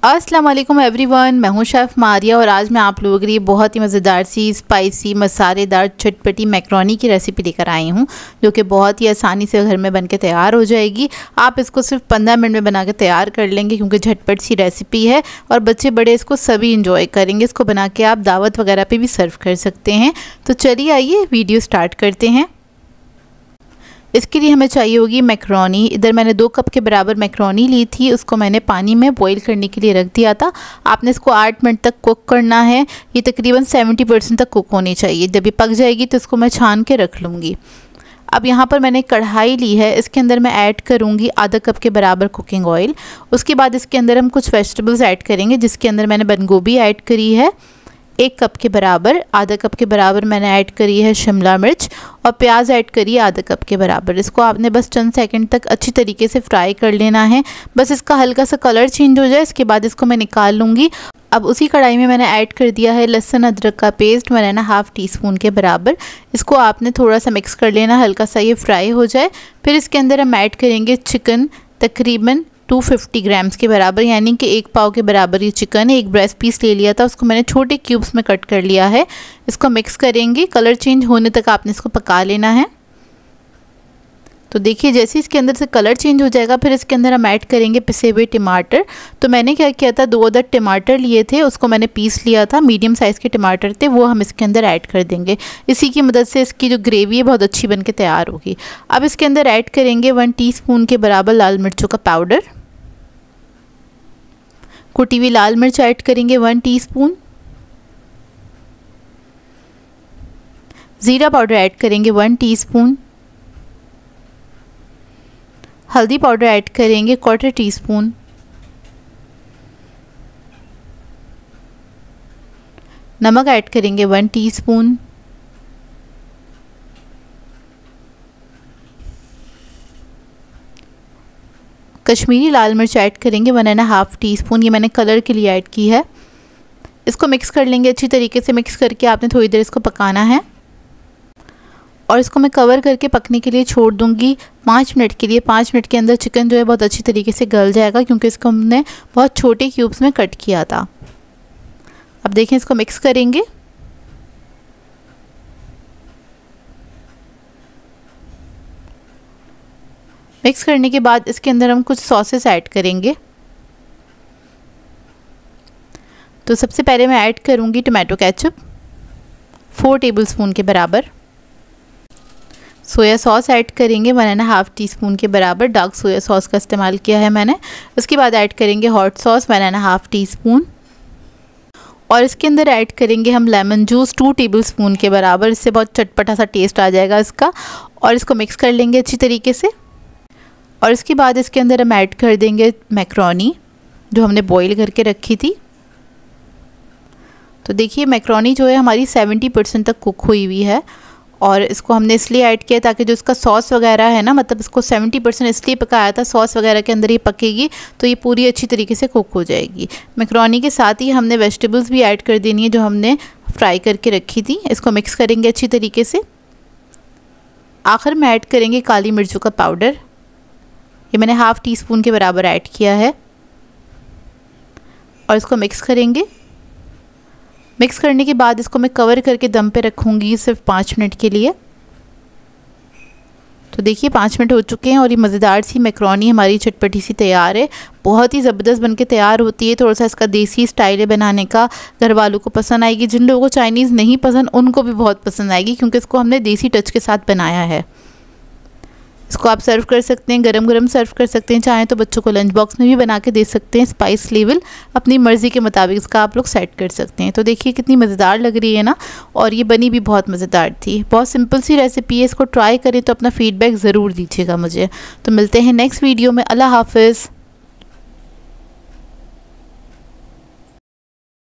अस्सलाम वालेकुम एवरीवन, मैं हूं शेफ़ मारिया और आज मैं आप लोगों के लिए बहुत ही मज़ेदार सी स्पाइसी मसालेदार चटपटी मैक्रोनी की रेसिपी लेकर आई हूं, जो कि बहुत ही आसानी से घर में बनके तैयार हो जाएगी। आप इसको सिर्फ 15 मिनट में बना के तैयार कर लेंगे क्योंकि झटपट सी रेसिपी है और बच्चे बड़े इसको सभी इंजॉय करेंगे। इसको बना के आप दावत वगैरह पर भी सर्व कर सकते हैं। तो चलिए आइए वीडियो स्टार्ट करते हैं। इसके लिए हमें चाहिए होगी मैक्रोनी। इधर मैंने 2 कप के बराबर मैक्रोनी ली थी, उसको मैंने पानी में बॉईल करने के लिए रख दिया था। आपने इसको 8 मिनट तक कुक करना है। ये तकरीबन 70% तक कुक होनी चाहिए। जब ये पक जाएगी तो इसको मैं छान के रख लूँगी। अब यहाँ पर मैंने कढ़ाई ली है, इसके अंदर मैं ऐड करूँगी आधा कप के बराबर कुकिंग ऑयल। उसके बाद इसके अंदर हम कुछ वेजिटेबल्स ऐड करेंगे, जिसके अंदर मैंने बंद गोभी ऐड करी है 1 कप के बराबर, आधा कप के बराबर मैंने ऐड करी है शिमला मिर्च और प्याज ऐड करी है आधा कप के बराबर। इसको आपने बस चंद सेकंड तक अच्छी तरीके से फ्राई कर लेना है, बस इसका हल्का सा कलर चेंज हो जाए। इसके बाद इसको मैं निकाल लूँगी। अब उसी कढ़ाई में मैंने ऐड कर दिया है लहसुन अदरक का पेस्ट, मैंने ½ टीस्पून के बराबर। इसको आपने थोड़ा सा मिक्स कर लेना, हल्का सा ये फ्राई हो जाए। फिर इसके अंदर हम ऐड करेंगे चिकन, तकरीबन 250 ग्राम्स के बराबर, यानी कि 1 पाव के बराबर ये चिकन है। एक ब्रेस्ट पीस ले लिया था, उसको मैंने छोटे क्यूब्स में कट कर लिया है। इसको मिक्स करेंगे, कलर चेंज होने तक आपने इसको पका लेना है। तो देखिए जैसे इसके अंदर से कलर चेंज हो जाएगा, फिर इसके अंदर हम ऐड करेंगे पिसे हुए टमाटर। तो मैंने क्या किया था, 2 अदद टमाटर लिए थे, उसको मैंने पीस लिया था। मीडियम साइज़ के टमाटर थे, वो हम इसके अंदर ऐड कर देंगे। इसी की मदद से इसकी जो ग्रेवी है बहुत अच्छी बन के तैयार होगी। अब इसके अंदर ऐड करेंगे 1 टीस्पून के बराबर लाल मिर्चों का पाउडर। कुटी हुई लाल मिर्च ऐड करेंगे 1 टीस्पून। ज़ीरा पाउडर ऐड करेंगे 1 टीस्पून। हल्दी पाउडर ऐड करेंगे 1/4 टीस्पून। नमक ऐड करेंगे 1 टीस्पून। कश्मीरी लाल मिर्च ऐड करेंगे 1½ टीस्पून, ये मैंने कलर के लिए ऐड की है। इसको मिक्स कर लेंगे अच्छी तरीके से। मिक्स करके आपने थोड़ी देर इसको पकाना है और इसको मैं कवर करके पकने के लिए छोड़ दूंगी 5 मिनट के लिए। 5 मिनट के अंदर चिकन जो है बहुत अच्छी तरीके से गल जाएगा, क्योंकि इसको हमने बहुत छोटे क्यूब्स में कट किया था। अब देखें, इसको मिक्स करेंगे। मिक्स करने के बाद इसके अंदर हम कुछ सॉसेस ऐड करेंगे। तो सबसे पहले मैं ऐड करूंगी टमाटो केचप 4 टेबलस्पून के बराबर। सोया सॉस ऐड करेंगे 1½ टीस्पून के बराबर, डार्क सोया सॉस का इस्तेमाल किया है मैंने। उसके बाद ऐड करेंगे हॉट सॉस 1½ टीस्पून और इसके अंदर ऐड करेंगे हम लेमन जूस 2 टेबलस्पून के बराबर। इससे बहुत चटपटा सा टेस्ट आ जाएगा इसका। और इसको मिक्स कर लेंगे अच्छी तरीके से। और इसके बाद इसके अंदर हम ऐड कर देंगे मैक्रोनी जो हमने बॉईल करके रखी थी। तो देखिए मैक्रोनी जो है हमारी 70% तक कुक हुई हुई है और इसको हमने इसलिए ऐड किया ताकि जो इसका सॉस वगैरह है ना, मतलब इसको 70% इसलिए पकाया था, सॉस वगैरह के अंदर ये पकेगी तो ये पूरी अच्छी तरीके से कुक हो जाएगी। मैक्रोनी के साथ ही हमने वेजिटेबल्स भी ऐड कर देनी है जो हमने फ्राई करके रखी थी। इसको मिक्स करेंगे अच्छी तरीके से। आखिर में ऐड करेंगे काली मिर्चों का पाउडर, ये मैंने ½ टीस्पून के बराबर ऐड किया है और इसको मिक्स करेंगे। मिक्स करने के बाद इसको मैं कवर करके दम पे रखूँगी सिर्फ 5 मिनट के लिए। तो देखिए 5 मिनट हो चुके हैं और ये मज़ेदार सी मैक्रोनी हमारी चटपटी सी तैयार है। बहुत ही ज़बरदस्त बनके तैयार होती है। थोड़ा सा इसका देसी स्टाइल है बनाने का, घर वालों को पसंद आएगी। जिन लोगों को चाइनीज़ नहीं पसंद उनको भी बहुत पसंद आएगी, क्योंकि इसको हमने देसी टच के साथ बनाया है। इसको आप सर्व कर सकते हैं, गरम गरम सर्व कर सकते हैं। चाहें तो बच्चों को लंच बॉक्स में भी बना के दे सकते हैं। स्पाइस लेवल अपनी मर्ज़ी के मुताबिक इसका आप लोग सेट कर सकते हैं। तो देखिए कितनी मज़ेदार लग रही है ना, और ये बनी भी बहुत मज़ेदार थी। बहुत सिंपल सी रेसिपी है, इसको ट्राई करें तो अपना फ़ीडबैक ज़रूर दीजिएगा मुझे। तो मिलते हैं नेक्स्ट वीडियो में। अल्लाह हाफ़िज़।